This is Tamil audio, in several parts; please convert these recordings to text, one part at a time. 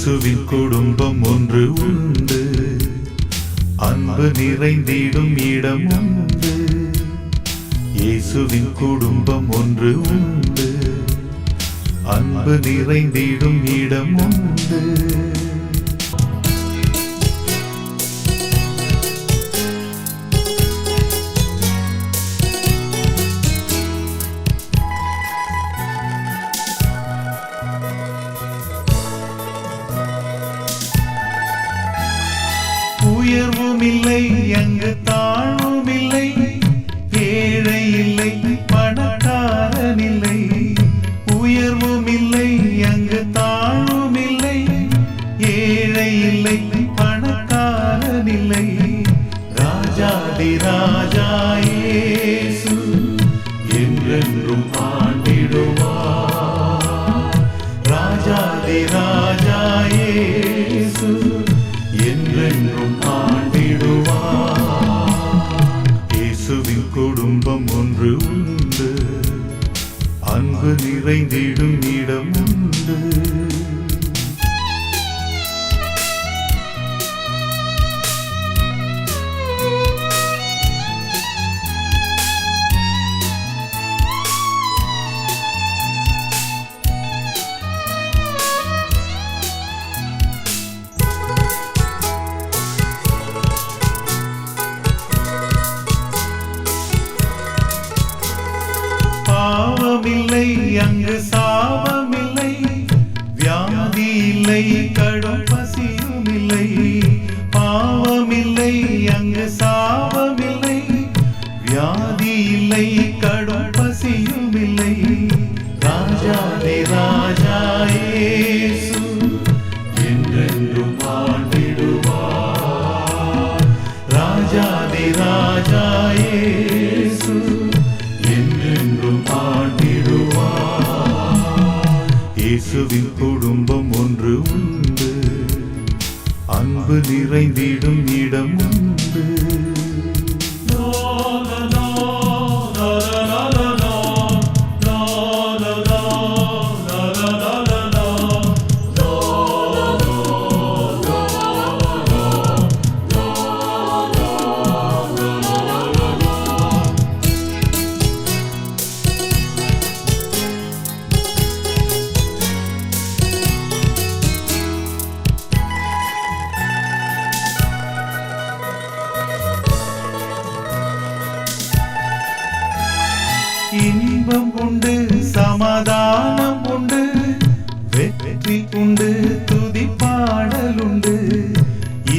இயேசுவின் குடும்பம் ஒன்று உண்டு, அன்பு நிறைந்திடும் இடம் உண்டு. இயேசுவின் குடும்பம் ஒன்று உண்டு, அன்பு நிறைந்திடும் இடம் உண்டு. உயர்வும் இல்லை அங்கு தாழ்வும் இல்லை, ஏழை இல்லை பணக்காரன் இல்லை. உயர்வும் இல்லை அங்கு தாழ்வும் இல்லை, ஏழை இல்லை பணக்காரன் இல்லை. ராஜாதி ராஜா இயேசு என்றென்றும் ஆண்டிடுவார். ராஜாதி ராஜா இயேசு என்றென்றும் ஆண்டிடுவார். இயேசுவின் குடும்பம் ஒன்று உண்டு, அன்பு நிறைந்திடும் இடம் உண்டு. பாவமில்லை அங்கு சாபமில்லை, வியாதி இல்லை கடும் பசியும் இல்லை. பாவமில்லை அங்கு சாபமில்லை, வியாதி இல்லை கடும் பசியும் இல்லை. ராஜாதி ராஜா இயேசு என்றென்றும் ஆண்டிடுவார். ராஜாதி ராஜா இயேசு என்றென்றும் ஆண்டிடுவார். இயேசுவின் குடும்பம் ஒன்று உண்டு, அன்பு நிறைந்திடும் இடம் உண்டு. இன்பம் உண்டு சமாதானம் உண்டு, வெற்றி உண்டு துதி பாடல் உண்டு.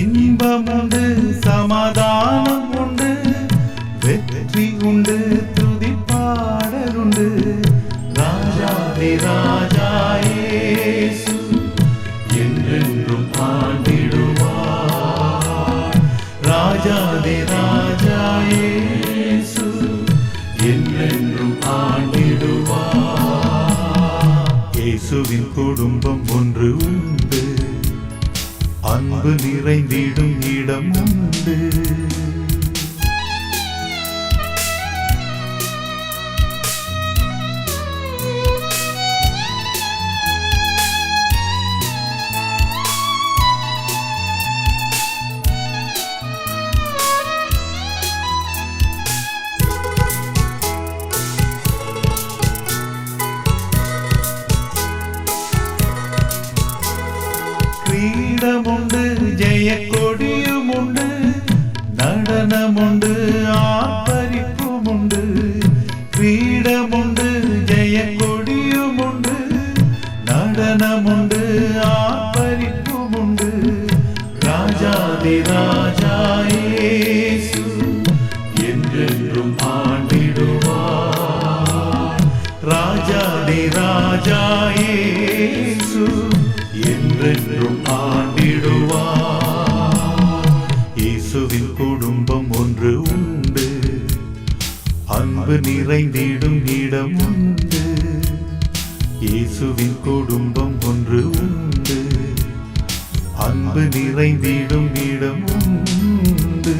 இன்பம் உண்டு சமாதானம் உண்டு, வெற்றி உண்டு துதி பாடல் உண்டு. ராஜாதி ராஜா இயேசு என்றென்றும் ஆண்டிடுவார். ராஜாதி ராஜா இயேசு என்றென்றும் ஆண்டிடுவார். இயேசுவின் குடும்பம் ஒன்று உண்டு, அன்பு நிறைந்திடும் இடம் உண்டு. கிரீடமுண்டு ஜெய கொடியும் உண்டு, நடனமுண்டு ஆர்ப்பரிப்பும் உண்டு. கிரீடமுண்டு ஜெய கொடியும் உண்டு, நடனமுண்டு ஆர்ப்பரிப்பும் உண்டு. ராஜாதி ராஜா இயேசு என்றென்றும் ஆண்டிடுவார். ராஜாதி ராஜா இயேசு என்றென்றும் ஆண்டிடுவார். இயேசுவின் குடும்பம் ஒன்று உண்டு, அன்பு நிறைந்திடும் இடம் உண்டு. இயேசுவின் குடும்பம் ஒன்று உண்டு, அன்பு நிறைந்திடும் இடம் உண்டு.